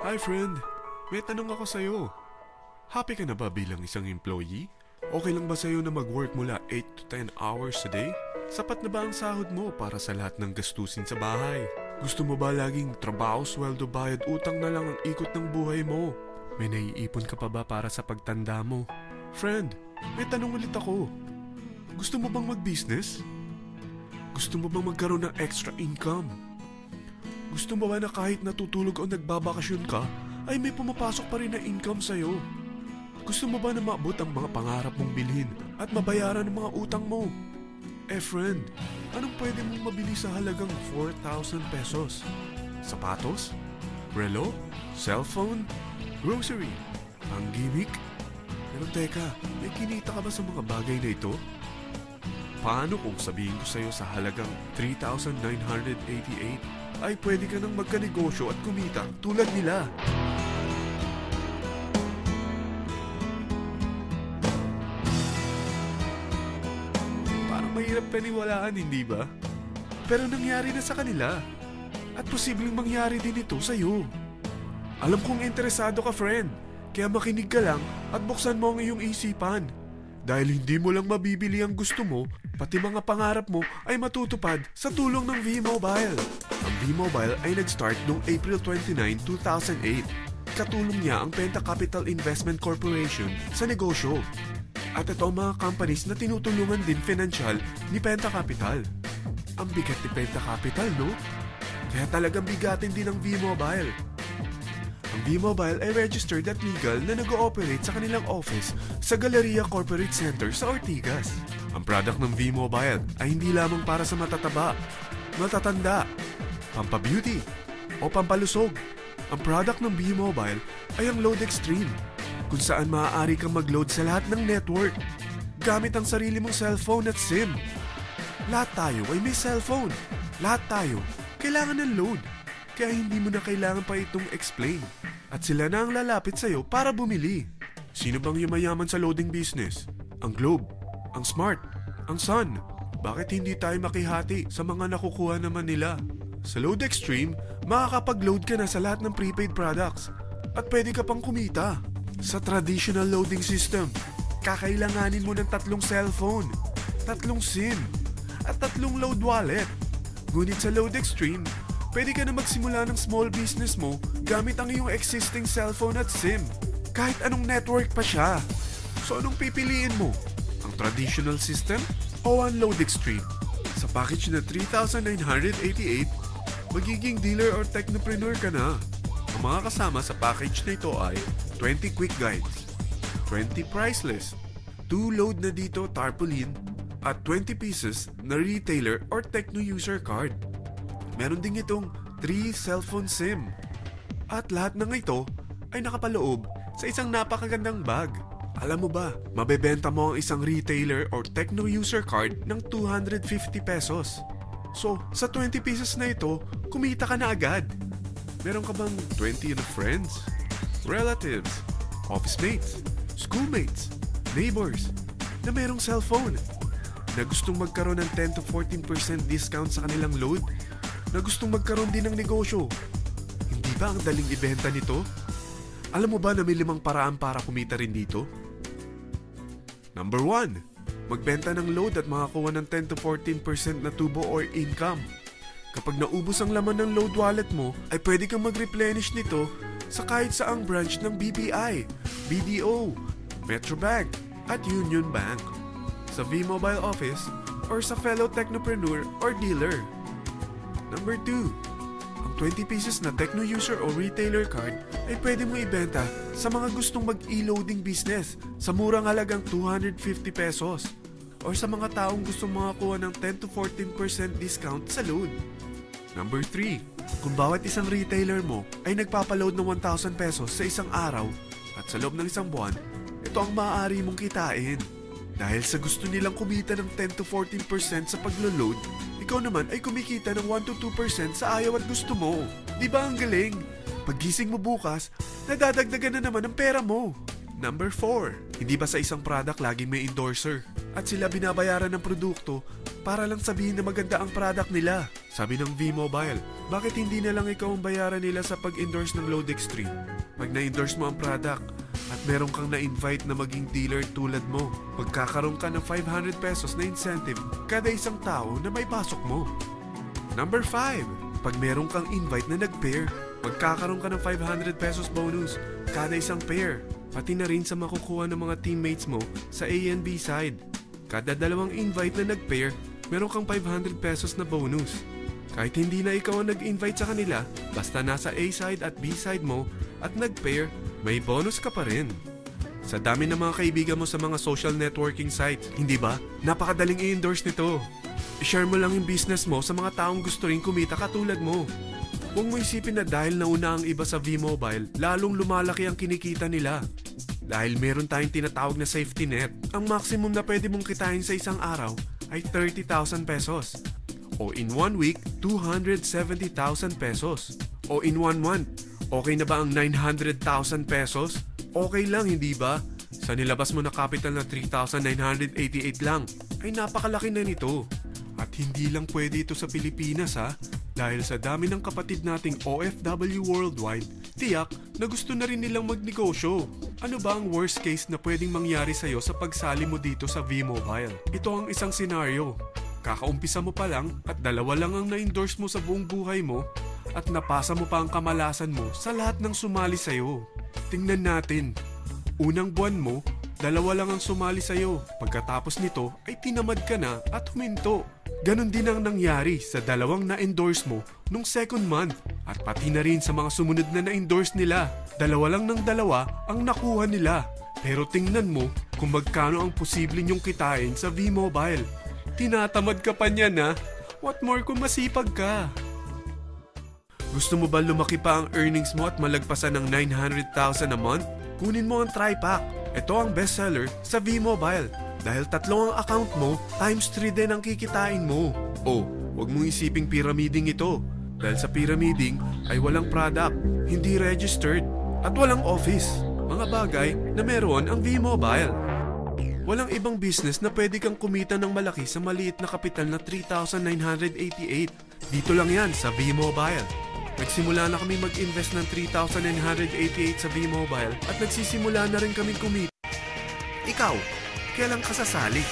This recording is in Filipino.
Hi friend, may tanong ako sa'yo. Happy ka na ba bilang isang employee? Okay lang ba sa'yo na mag-work mula 8 to 10 hours a day? Sapat na ba ang sahod mo para sa lahat ng gastusin sa bahay? Gusto mo ba laging trabaho, sweldo, bayad, utang na lang ang ikot ng buhay mo? May naiipon ka pa ba para sa pagtanda mo? Friend, may tanong ulit ako. Gusto mo bang mag-business? Gusto mo bang magkaroon ng extra income? Gusto mo ba na kahit natutulog o nagbabakasyon ka, ay may pumapasok pa rin na income sa'yo? Gusto mo ba na maabot ang mga pangarap mong bilhin at mabayaran ang mga utang mo? Friend, anong pwede mong mabili sa halagang 4,000 pesos? Sapatos? Relo? Cellphone? Grocery? Ang gimmick? Pero teka, may kinita ka ba sa mga bagay na ito? Paano kung sabihin ko sa'yo sa halagang 3,988 ay pwede ka nang magkanegosyo at kumita tulad nila? Parang mahirap paniwalaan, hindi ba? Pero nangyari na sa kanila. At posibleng mangyari din ito sa'yo. Alam kong interesado ka, friend. Kaya makinig ka lang at buksan mo ang iyong isipan. Dahil hindi mo lang mabibili ang gusto mo, pati mga pangarap mo ay matutupad sa tulong ng V-Mobile. Ang V-Mobile ay nag-start noong April 29, 2008. Katulong niya ang Penta Capital Investment Corporation sa negosyo. At ito ang mga companies na tinutulungan din financial ni Penta Capital. Ang bigat ni Penta Capital, no? Kaya talagang bigatin din ang V-Mobile. Ang V-Mobile ay registered at legal na nag-ooperate sa kanilang office sa Galleria Corporate Center sa Ortigas. Ang product ng V-Mobile ay hindi lamang para sa matataba, matatanda, pampabeauty, o pampalusog. Ang product ng V-Mobile ay ang Load Extreme, kung saan maaari kang mag-load sa lahat ng network gamit ang sarili mong cellphone at SIM. Lahat tayo ay may cellphone. Lahat tayo kailangan ng load. Kaya hindi mo na kailangan pa itong explain. At sila na ang lalapit sa'yo para bumili. Sino bang yumayaman sa loading business? Ang Globe, ang Smart, ang Sun. Bakit hindi tayo makihati sa mga nakukuha naman nila? Sa Load Extreme, makakapag-load ka na sa lahat ng prepaid products. At pwede ka pang kumita. Sa traditional loading system, kakailanganin mo ng 3 cellphone, 3 SIM, at 3 load wallet. Ngunit sa Load Extreme, pwede ka na magsimula ng small business mo gamit ang iyong existing cellphone at SIM. Kahit anong network pa siya. So anong pipiliin mo? Ang traditional system o ang Load Extreme? Sa package na 3,988, magiging dealer or technopreneur ka na. Ang mga kasama sa package na ito ay 20 quick guides, 20 price list, 2 load na dito tarpaulin, at 20 pieces na retailer or techno user card. Meron din itong 3 cellphone SIM. At lahat ng ito ay nakapaloob sa isang napakagandang bag. Alam mo ba, mabebenta mo ang isang retailer or techno user card ng 250 pesos. So, sa 20 pieces na ito, kumita ka na agad. Meron ka bang 20 na friends, relatives, office mates, schoolmates, neighbors na merong cellphone, na gustong magkaroon ng 10 to 14% discount sa kanilang load, na gustong magkaroon din ng negosyo? Hindi ba ang daling ibenta nito? Alam mo ba na may 5 paraan para kumita rin dito? Number 1, magbenta ng load at makakuha ng 10 to 14% na tubo or income. Kapag naubos ang laman ng load wallet mo, ay pwede kang mag-replenish nito sa kahit saang branch ng BPI, BDO, Metrobank, at Union Bank, sa V-Mobile office, or sa fellow technopreneur or dealer. Number 2, ang 20 pieces na techno user o retailer card ay pwede mo ibenta sa mga gustong mag-e-loading business sa murang halagang 250 pesos, or sa mga taong gustong makakuha ng 10 to 14% discount sa load. Number 3, kung bawat isang retailer mo ay nagpapaload ng 1,000 pesos sa isang araw at sa loob ng isang buwan, ito ang maaari mong kitain. Dahil sa gusto nilang kumita ng 10 to 14% sa paglo-load, ikaw naman ay kumikita ng 1 to 2% sa ayaw at gusto mo. Di ba ang galing? Paggising mo bukas, nadadagdagan na naman ang pera mo. Number 4, hindi ba sa isang product laging may endorser? At sila binabayaran ng produkto para lang sabihin na maganda ang product nila. Sabi ng V-Mobile, Bakit hindi na lang ikaw ang bayaran nila sa pag-endorse ng Load Extreme? Pag na-endorse mo ang product at meron kang na-invite na maging dealer tulad mo, magkakaroon ka ng 500 pesos na incentive kada isang tao na may pasok mo. Number 5. Pag meron kang invite na nag-pair, magkakaroon ka ng 500 pesos bonus kada isang pair. Pati na rin sa makukuha ng mga teammates mo sa A and B side. Kada dalawang invite na nag-pair, meron kang 500 pesos na bonus. Kahit hindi na ikaw ang nag-invite sa kanila, basta nasa A side at B side mo at nag-pair, may bonus ka pa rin. Sa dami ng mga kaibigan mo sa mga social networking sites, hindi ba? Napakadaling i-endorse nito. I-share mo lang yung business mo sa mga taong gusto rin kumita katulad mo. Huwag mo isipin na dahil nauna ang iba sa V-Mobile, lalong lumalaki ang kinikita nila. Dahil meron tayong tinatawag na safety net, ang maximum na pwede mong kitain sa isang araw ay 30,000 pesos. O in 1 week, 270,000 pesos. O in 1 month, okay na ba ang 900,000 pesos? Okay lang, hindi ba? Sa nilabas mo na capital na 3,988 lang, ay napakalaki na nito. At hindi lang pwede ito sa Pilipinas ha, dahil sa dami ng kapatid nating OFW worldwide, tiyak na gusto na rin nilang magnegosyo. Ano ba ang worst case na pwedeng mangyari sa'yo sa pagsali mo dito sa V-Mobile? Ito ang isang senaryo. Kakaumpisa mo pa lang at 2 lang ang na-endorse mo sa buong buhay mo at napasa mo pa ang kamalasan mo sa lahat ng sumali sa'yo. Tingnan natin. Unang buwan mo, 2 lang ang sumali sa'yo. Pagkatapos nito ay tinamad ka na at huminto. Ganon din ang nangyari sa 2 na-endorse mo nung second month at pati na rin sa mga sumunod na na-endorse nila. 2 lang ng 2 ang nakuha nila. Pero tingnan mo kung magkano ang posible nyong kitain sa V-Mobile. Tinatamad ka pa niyan ha? What more kung masipag ka? Gusto mo ba lumaki pa ang earnings mo at malagpasan ng 900,000 a month? Kunin mo ang TriPack. Ito ang bestseller sa V-Mobile. Dahil 3 ang account mo, times 3 din ang kikitain mo. Oh, huwag mong isiping pyramiding ito. Dahil sa pyramiding ay walang product, hindi registered, at walang office. Mga bagay na meron ang V-Mobile. Walang ibang business na pwede kang kumita ng malaki sa maliit na kapital na 3,988. Dito lang yan sa V-Mobile. Nagsimula na kami mag-invest ng 3,988 sa V-Mobile at nagsisimula na rin kami kumita. Ikaw, kailan ka sasali?